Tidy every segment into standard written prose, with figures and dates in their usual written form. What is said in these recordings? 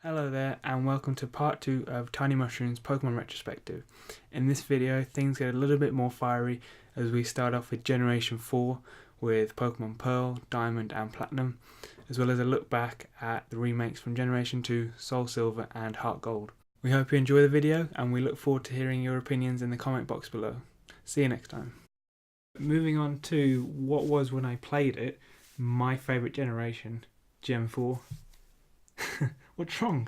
Hello there and welcome to part 2 of Tiny Mushroom's Pokémon Retrospective. In this video things get a little bit more fiery as we start off with Generation 4 with Pokémon Pearl, Diamond and Platinum, as well as a look back at the remakes from Generation 2, Soul Silver and Heart Gold. We hope you enjoy the video and we look forward to hearing your opinions in the comment box below. See you next time. Moving on to what was, when I played it, my favourite generation, Gen 4. What's wrong?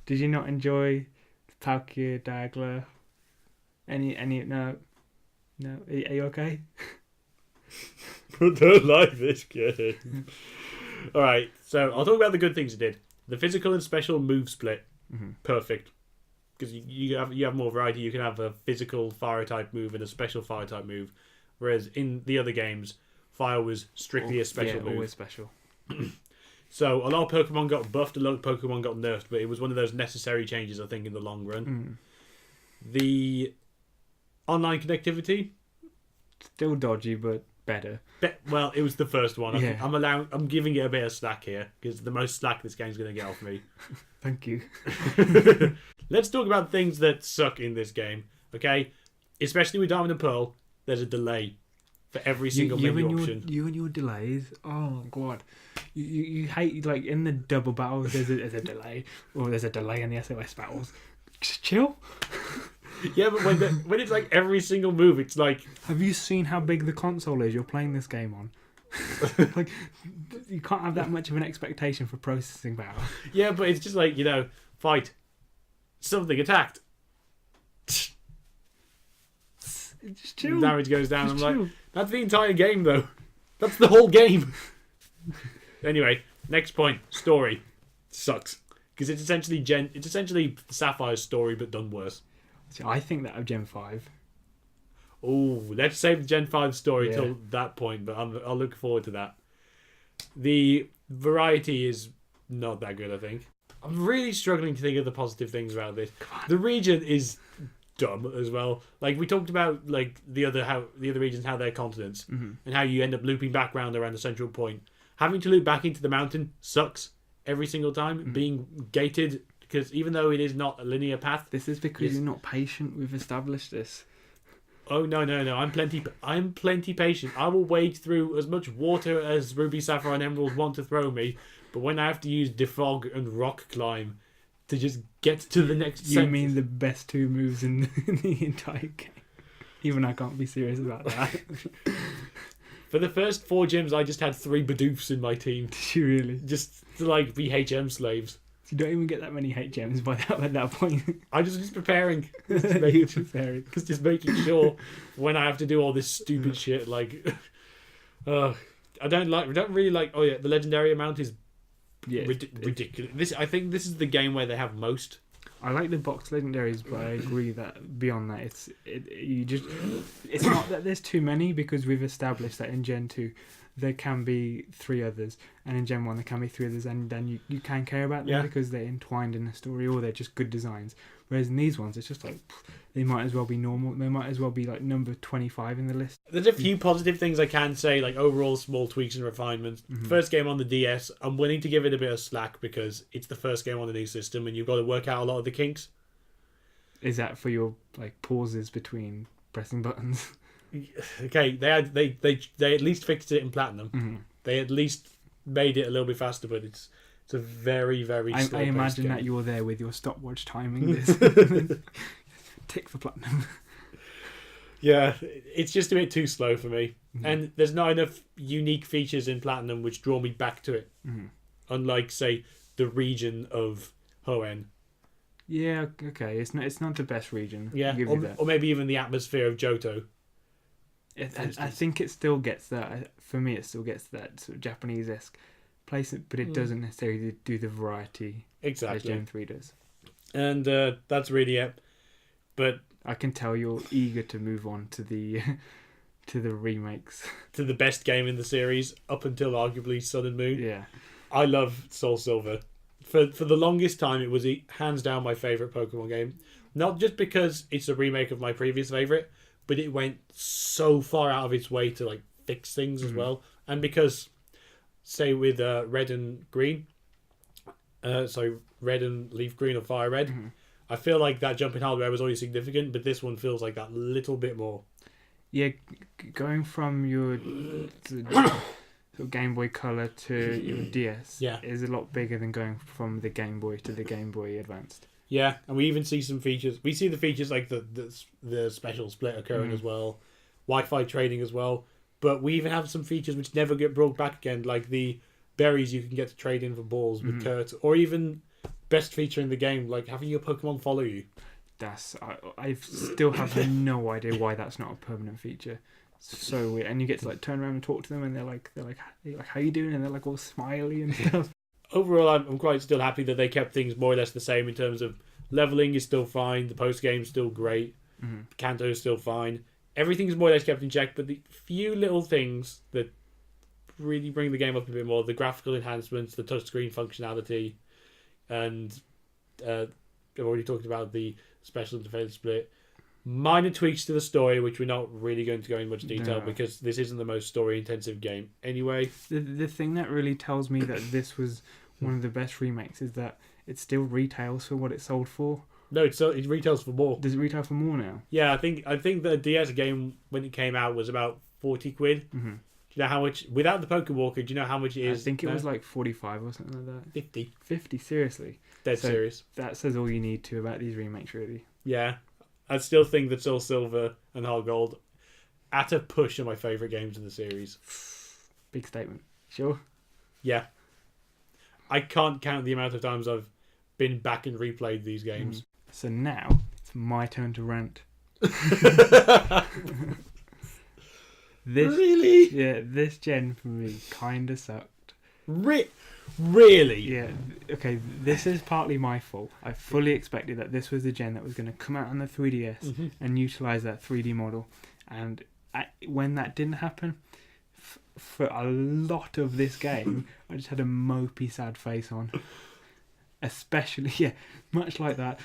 Did you not enjoy Palkia, Dagler? No? Are you okay? I don't like this game. Alright, so I'll talk about the good things it did. The physical and special move split. Perfect. Because you have more variety. You can have a physical fire type move and a special fire type move. Whereas in the other games, fire was strictly a special move. Always special. So a lot of Pokemon got buffed, a lot of Pokemon got nerfed, but it was one of those necessary changes, I think, in the long run. The online connectivity, still dodgy, but better. Well, it was the first one. Yeah. I'm giving it a bit of slack here because the most slack this game's going to get off me. Thank you. Let's talk about things that suck in this game, okay? Especially with Diamond and Pearl, there's a delay for every single menu option. You and your delays. Oh god, you hate, like, in the double battles. There's a delay, or there's a delay in the SOS battles. Just chill. Yeah, but when it's like every single move, it's like. Have you seen how big the console is you're playing this game on? Like, you can't have that much of an expectation for processing power. Yeah, but it's just like, fight. Something attacked. Just chill. Damage goes down. Just I'm chill. like, that's the entire game, though. That's the whole game. Anyway, next point. Story sucks because it's essentially Sapphire's story but done worse. See, I think that of Gen 5. Oh, let's save the Gen 5 story till that point, but I'll look forward to that. The variety is not that good, I think. I'm really struggling to think of the positive things about this. The region is dumb as well. Like we talked about, like the other regions, how they're continents, and how you end up looping back around the central point. Having to loop back into the mountain sucks every single time. Being gated, because even though it is not a linear path, This is because you're not patient. We've established this. Oh no! I'm plenty patient. I will wade through as much water as Ruby, Sapphire, and Emerald want to throw me. But when I have to use Defog and Rock Climb to just get to the next. You mean the best two moves in the entire game? Even I can't be serious about that. For the first 4 gyms, I just had 3 Bidoofs in my team. Did you really? Just to like be HM slaves. You don't even get that many hate gems at that point. I'm just preparing. You're preparing. Just making sure when I have to do all this stupid shit, like, I don't really like. Oh yeah, the legendary amount is ridiculous. I think this is the game where they have most. I like the box legendaries, but I agree that beyond that, it's not that there's too many, because we've established that in Gen 2 there can be 3 others, and in Gen 1 there can be 3 others, and then you can care about them because they're entwined in the story, or they're just good designs. Whereas in these ones, it's just like, they might as well be normal. They might as well be like number 25 in the list. There's a few positive things I can say, like overall small tweaks and refinements. First game on the DS, I'm willing to give it a bit of slack because it's the first game on the new system and you've got to work out a lot of the kinks. Is that for your like pauses between pressing buttons? Okay, they at least fixed it in Platinum. They at least made it a little bit faster, but it's a very, very slow. I imagine game. that you're there with your stopwatch timing this. Tick for Platinum. Yeah, it's just a bit too slow for me. And there's not enough unique features in Platinum which draw me back to it. Unlike, say, the region of Hoenn. Yeah, okay. It's not the best region. Yeah, I'll give you that. Or maybe even the atmosphere of Johto. I think it still gets that. For me, it still gets that sort of Japanese-esque place, but it doesn't necessarily do the variety exactly as Gen 3 does. And that's really it. But I can tell you're eager to move on to the remakes. To the best game in the series, up until arguably Sun and Moon. Yeah. I love Soul Silver. For the longest time, it was hands down my favourite Pokemon game. Not just because it's a remake of my previous favourite, but it went so far out of its way to like fix things as well. And because, say with Red and Green, So red and leaf green or fire red. Mm-hmm. I feel like that jump in hardware was always significant, but this one feels like that little bit more. Yeah, going from your sort of Game Boy Color to your DS is a lot bigger than going from the Game Boy to the Game Boy Advanced. Yeah, and we even see some features. We see the features like the special split occurring as well, Wi-Fi trading as well. But we even have some features which never get brought back again, like the berries you can get to trade in for balls with Kurt, or even best feature in the game, like having your Pokemon follow you. I still have no idea why that's not a permanent feature. So weird. And you get to like turn around and talk to them, and they're like how you doing? And they're like all smiley and stuff. Overall, I'm quite still happy that they kept things more or less the same in terms of leveling is still fine, the post game's still great, Kanto is still fine. Everything's more or less kept in check, but the few little things that really bring the game up a bit more, the graphical enhancements, the touchscreen functionality, and I've already talked about the special defense split. Minor tweaks to the story, which we're not really going to go in much detail because this isn't the most story-intensive game anyway. The thing that really tells me that this was one of the best remakes is that it still retails for what it sold for. No, it retails for more. Does it retail for more now? Yeah, I think the DS game when it came out was about 40 quid. Mm-hmm. Do you know how much without the Poké Walker? Do you know how much it is? I think it was like 45 or something like that. 50. 50, seriously. Dead serious. That says all you need to about these remakes, really. Yeah. I still think that Soul Silver and Heart Gold, at a push, are my favourite games in the series. Big statement. Sure? Yeah. I can't count the amount of times I've been back and replayed these games. So now, it's my turn to rant. Really? Yeah, this gen for me kind of sucked. Really? Yeah, okay, this is partly my fault. I fully expected that this was the gen that was going to come out on the 3DS and utilise that 3D model. And when that didn't happen, for a lot of this game, I just had a mopey, sad face on. Especially, much like that,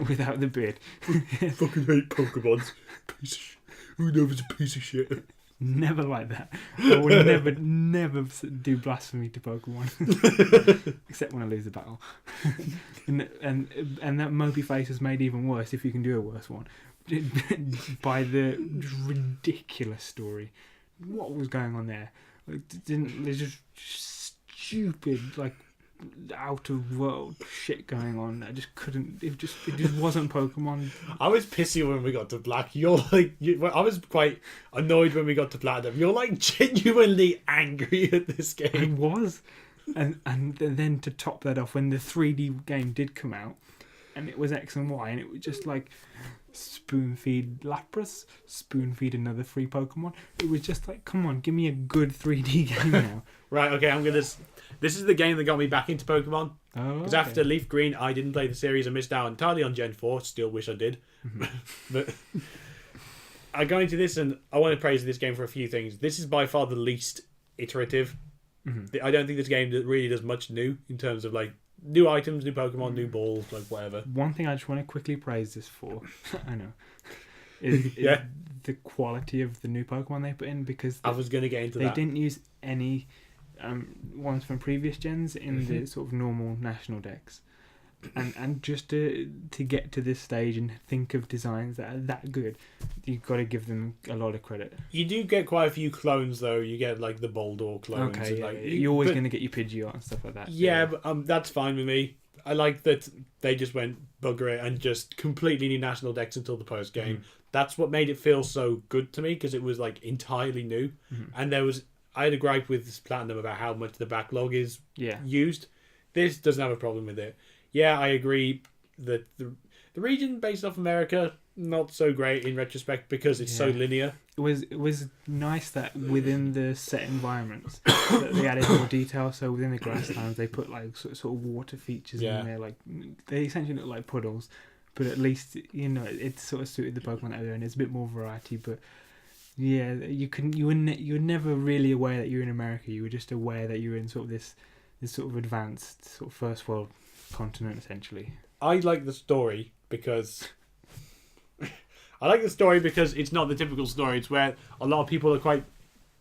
without the beard. Fucking hate Pokemon. Who knows it's a piece of shit. Never like that. I would never do blasphemy to Pokemon. Except when I lose the battle. and that mopey face is made even worse, if you can do a worse one, by the ridiculous story. What was going on there? There's just stupid, like, out of world shit going on. I just couldn't. It just wasn't Pokemon. I was pissy when we got to Black. I was quite annoyed when we got to Platinum. You're like genuinely angry at this game. I was, and then to top that off, when the 3D game did come out, and it was X and Y, and it was just like spoon feed Lapras, spoon feed another free Pokemon. It was just like, come on, give me a good 3D game now. Right, okay, this is the game that got me back into Pokemon. Because after Leaf Green, I didn't play the series. I missed out entirely on Gen 4. Still wish I did. But I got into this, and I want to praise this game for a few things. This is by far the least iterative. I don't think this game really does much new in terms of like new items, new Pokemon, new balls, like whatever. One thing I just want to quickly praise this for, I know, is the quality of the new Pokemon they put in, because I was going to get into that. They didn't use any ones from previous gens in the sort of normal national decks. And just to get to this stage and think of designs that are that good, you've got to give them a lot of credit. You do get quite a few clones, though. You get like the Boldor clones. Okay, and, like, you're always going to get your Pidgeot and stuff like that. Yeah, but that's fine with me. I like that they just went bugger it and just completely new national decks until the post game. That's what made it feel so good to me, because it was like entirely new. And I had a gripe with Platinum about how much the backlog is used. This doesn't have a problem with it. Yeah, I agree that the region based off America, not so great in retrospect because it's so linear. It was nice that within the set environments that they added more detail. So within the grasslands, they put like sort of water features in there. Like they essentially look like puddles, but at least it sort of suited the Pokemon out there, and it's a bit more variety. But yeah, you were never really aware that you're in America. You were just aware that you're in sort of this sort of advanced sort of first world continent, essentially. I like the story because it's not the typical story. It's where a lot of people are quite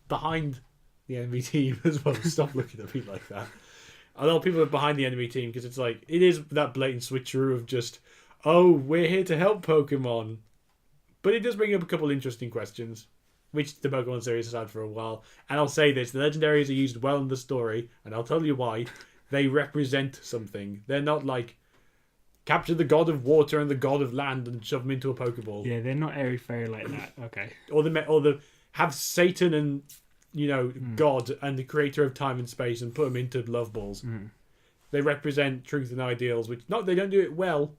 behind the enemy team as well. Stop looking at me like that. A lot of people are behind the enemy team because it's like it is that blatant switcheroo of just, oh, we're here to help Pokemon, but it does bring up a couple interesting questions, which the Pokemon series has had for a while. And I'll say this: the legendaries are used well in the story, and I'll tell you why. They represent something. They're not like capture the god of water and the god of land and shove them into a Pokeball. Yeah, they're not airy fairy like that. Okay. Or the have Satan and God and the creator of time and space and put them into love balls. Mm. They represent truth and ideals, which they don't do it well,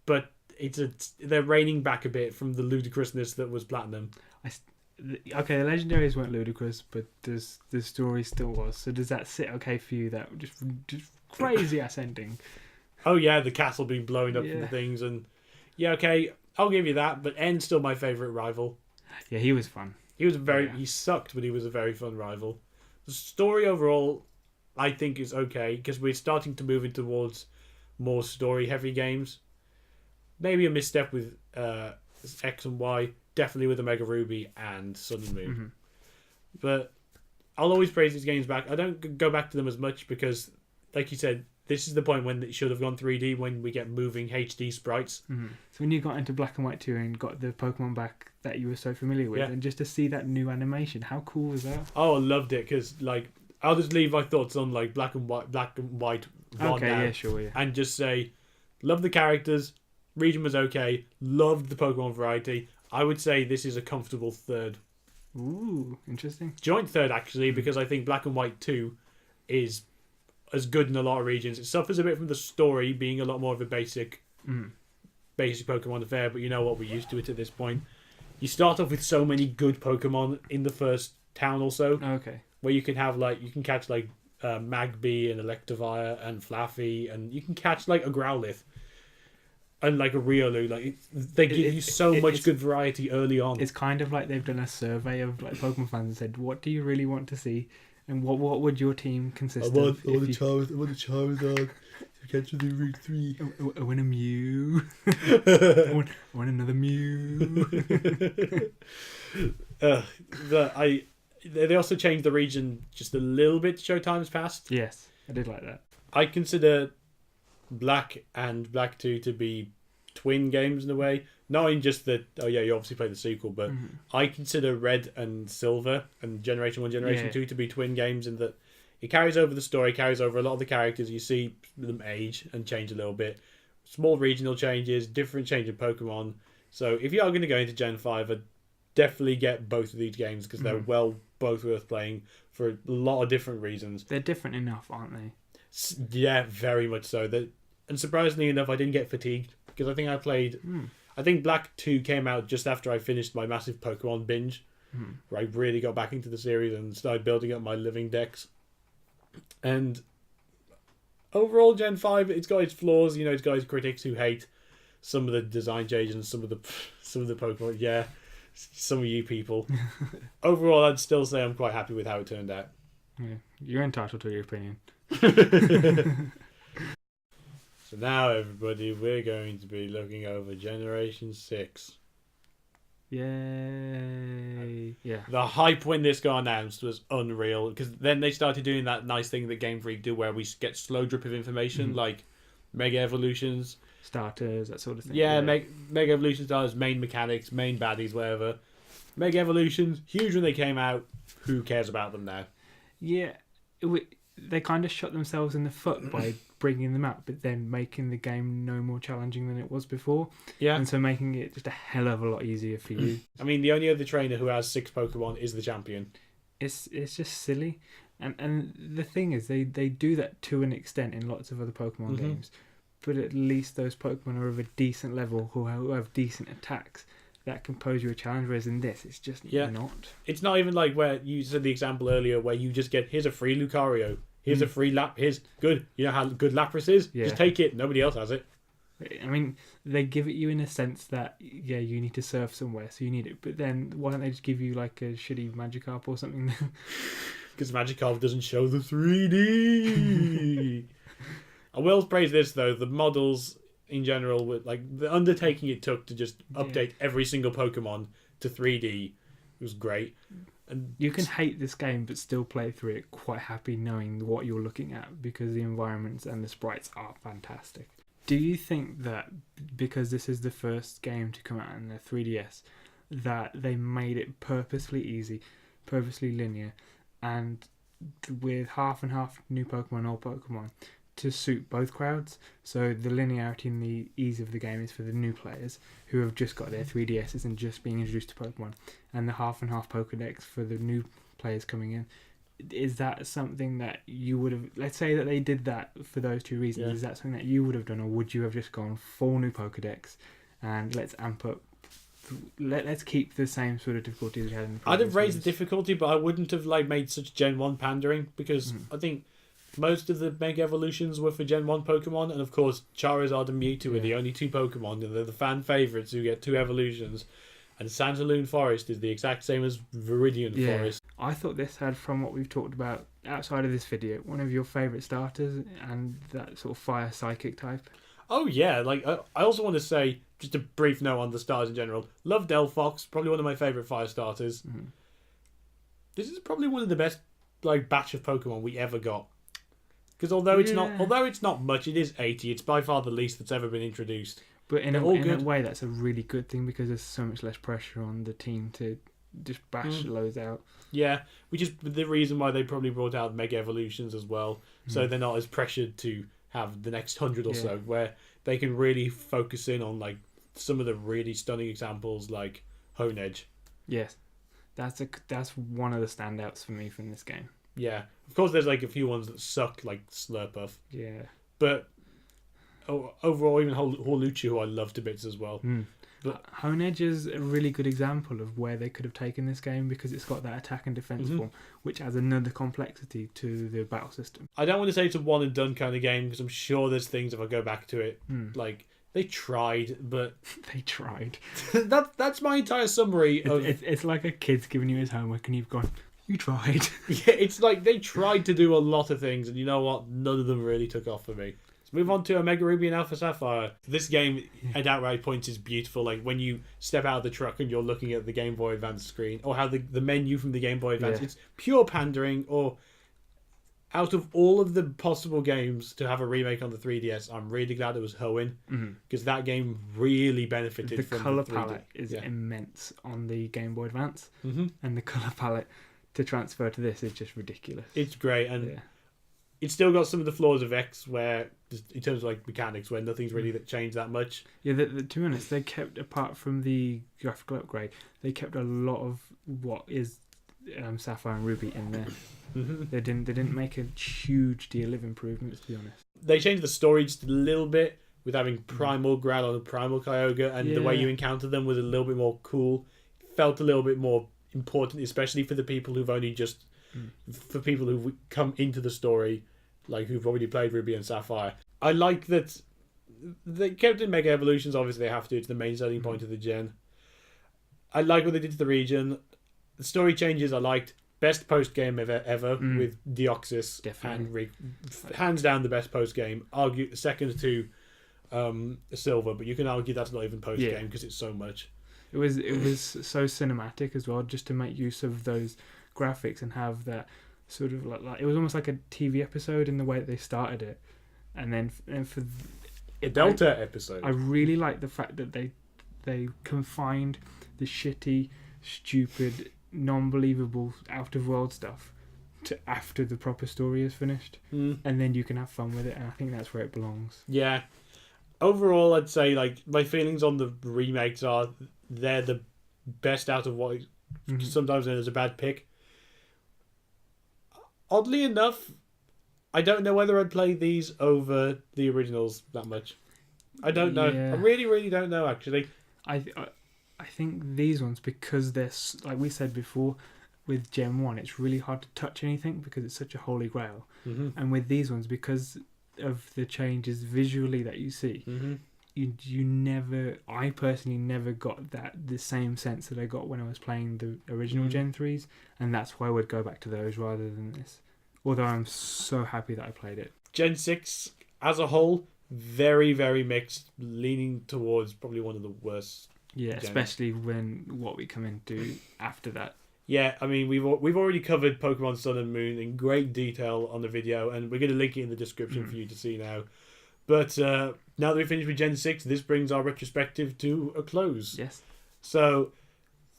but they're reining back a bit from the ludicrousness that was Platinum. Okay, the legendaries weren't ludicrous, but the story still was. So does that sit okay for you? That just crazy ass ending. Oh yeah, the castle being blown up and things, and yeah, okay, I'll give you that. But N's still my favorite rival. Yeah, he was fun. He was he sucked, but he was a very fun rival. The story overall, I think, is okay because we're starting to move in towards more story-heavy games. Maybe a misstep with X and Y. Definitely with Omega Ruby and Sun and Moon. Mm-hmm. But I'll always praise these games back. I don't go back to them as much because, like you said, this is the point when it should have gone 3D when we get moving HD sprites. Mm-hmm. So when you got into Black and White 2 and got the Pokemon back that you were so familiar with, and just to see that new animation, how cool was that? Oh, I loved it because, like, I'll just leave my thoughts on, like, Black and White Okay, yeah, sure, yeah. and just say, love the characters, region was okay, loved the Pokemon variety. I would say this is a comfortable third. Ooh, interesting. Joint third, actually, because I think Black and White 2 is as good in a lot of regions. It suffers a bit from the story being a lot more of a basic Pokemon affair, but you know what, we're used to it at this point. You start off with so many good Pokemon in the first town also. Okay. Where you can have, like, you can catch, like, Magby and Electivire and Flaffy, and you can catch, like, a Growlithe. And like a Riolu, like they give you so much good variety early on. It's kind of like they've done a survey of like Pokemon fans and said, "What do you really want to see, and what would your team consist of?" I want a Charizard to catch the Route 3. I want a Mew. I want another Mew. They also changed the region just a little bit to show times past. Yes, I did like that. I consider Black and Black 2 to be twin games in a way. Not in just that, oh yeah, you obviously played the sequel, but I consider Red and Silver and Generation 1, Generation 2 to be twin games in that it carries over the story, carries over a lot of the characters. You see them age and change a little bit. Small regional changes, different change of Pokemon. So if you are going to go into Gen 5, I'd definitely get both of these games because they're both worth playing for a lot of different reasons. They're different enough, aren't they? Yeah, very much so. And surprisingly enough, I didn't get fatigued because I think I played. I think Black 2 came out just after I finished my massive Pokemon binge, where I really got back into the series and started building up my living decks. And overall, Gen 5, it's got its flaws. It's got its critics who hate some of the design changes and some of the Pokemon. Yeah, some of you people. Overall, I'd still say I'm quite happy with how it turned out. Yeah, you're entitled to your opinion. So now, everybody, we're going to be looking over Generation 6. Yay! Yeah. The hype when this got announced was unreal, because then they started doing that nice thing that Game Freak do where we get slow drip of information, like Mega Evolutions. Starters, that sort of thing. Yeah, Mega Evolution starters, main mechanics, main baddies, whatever. Mega Evolutions, huge when they came out. Who cares about them now? Yeah, they kind of shot themselves in the foot by bringing them out, but then making the game no more challenging than it was before. Yeah. And so making it just a hell of a lot easier for you. I mean, the only other trainer who has 6 Pokemon is the champion. It's just silly. And the thing is, they do that to an extent in lots of other Pokemon games, but at least those Pokemon are of a decent level who have decent attacks that can pose you a challenge, whereas in this, it's just not. It's not even like where you said the example earlier where you just get, here's a free Lucario, here's a free here's good. You know how good Lapras is? Yeah. Just take it. Nobody else has it. I mean, they give it you in a sense that, yeah, you need to surf somewhere, so you need it. But then why don't they just give you like a shitty Magikarp or something? Because Magikarp doesn't show the 3D. I will praise this, though. The models in general, with like the undertaking it took to just update every single Pokemon to 3D was great. And You can hate this game but still play through it quite happy knowing what you're looking at because the environments and the sprites are fantastic. Do you think that because this is the first game to come out on the 3DS that they made it purposefully easy, purposely linear, and with half and half new Pokemon, old Pokemon, to suit both crowds? So the linearity and the ease of the game is for the new players who have just got their 3DSs and just being introduced to Pokemon, and the half and half Pokedex for the new players coming in. Is that something that you would have, let's say that they did that for those two reasons, is that something that you would have done, or would you have just gone full new Pokedex and let's amp up, let's keep the same sort of difficulty we had in the I'd have raised games? the difficulty, but I wouldn't have made such Gen 1 pandering, because I think most of the Mega Evolutions were for Gen 1 Pokemon, and of course Charizard and Mewtwo are the only two Pokemon, and they're the fan favourites who get 2 evolutions. And Sandaloon Forest is the exact same as Viridian Forest. I thought this had, from what we've talked about outside of this video, one of your favourite starters, and that sort of fire psychic type. Oh yeah, I also want to say, just a brief note on the starters in general. Love Delphox, probably one of my favourite fire starters. This is probably one of the best batch of Pokemon we ever got. Because although it's not much, it is 80. It's by far the least that's ever been introduced. But in a way, that's a really good thing because there's so much less pressure on the team to just bash loads out. Yeah, which is the reason why they probably brought out Mega Evolutions as well. So they're not as pressured to have the next 100 or so, where they can really focus in on some of the really stunning examples like Honedge. Yes, that's one of the standouts for me from this game. Yeah, of course there's a few ones that suck, like Slurpuff. Yeah. But overall, even Horlucha, who I love to bits as well. But Honedge is a really good example of where they could have taken this game because it's got that attack and defense form, which adds another complexity to the battle system. I don't want to say it's a one and done kind of game because I'm sure there's things if I go back to it. They tried, but they tried. That's my entire summary. It's like a kid's giving you his homework and you've gone, you tried. Yeah, it's like they tried to do a lot of things, and you know what? None of them really took off for me. Let's move on to Omega Ruby and Alpha Sapphire. This game, at outright points, is beautiful. Like when you step out of the truck and you're looking at the Game Boy Advance screen, or how the menu from the Game Boy Advance, it's pure pandering. Or out of all of the possible games to have a remake on the 3DS, I'm really glad it was Hoenn, because that game really benefited from the colour the 3D. palette is immense on the Game Boy Advance, and the colour palette to transfer to this is just ridiculous. It's great, and it's still got some of the flaws of X, where in terms of mechanics, where nothing's really changed that much. Yeah, to be honest, they kept, apart from the graphical upgrade, they kept a lot of what is Sapphire and Ruby in there. They didn't make a huge deal of improvements, to be honest. They changed the story just a little bit with having Primal Growl and Primal Kyogre, and the way you encounter them was a little bit more cool. Felt a little bit more important, especially for the people who've only just for people who've come into the story, who've already played Ruby and Sapphire. I like that they kept in Mega Evolutions. Obviously they have to, it's the main selling point of the gen. I like what they did to the region. The story changes I liked. Best post game ever with Deoxys. Definitely. And hands down the best post game. Argue second to Silver, but you can argue that's not even post game because it's so much. It was so cinematic as well, just to make use of those graphics and have that sort of like it was almost like a TV episode in the way that they started it, and for a Delta episode. I really like the fact that they confined the shitty, stupid, non-believable, out-of-world stuff to after the proper story is finished, and then you can have fun with it, and I think that's where it belongs. Yeah. Overall, I'd say my feelings on the remakes are they're the best out of what sometimes known as a bad pick. Oddly enough, I don't know whether I'd play these over the originals that much. I don't know. I really, really don't know, actually. I think these ones, because they're, like we said before, with Gen 1, it's really hard to touch anything because it's such a holy grail. And with these ones, because of the changes visually that you see, you never, I personally never got the same sense that I got when I was playing the original Gen 3s, and that's why I would go back to those rather than this. Although I'm so happy that I played it. Gen 6, as a whole, very, very mixed, leaning towards probably one of the worst. Yeah, especially when what we come into after that. Yeah, I mean, we've already covered Pokemon Sun and Moon in great detail on the video, and we're going to link it in the description for you to see now. But now that we've finished with Gen 6, this brings our retrospective to a close. Yes. So,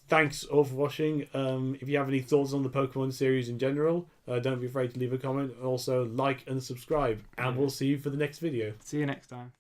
thanks all for watching. If you have any thoughts on the Pokemon series in general, don't be afraid to leave a comment. Also, like and subscribe, and we'll see you for the next video. See you next time.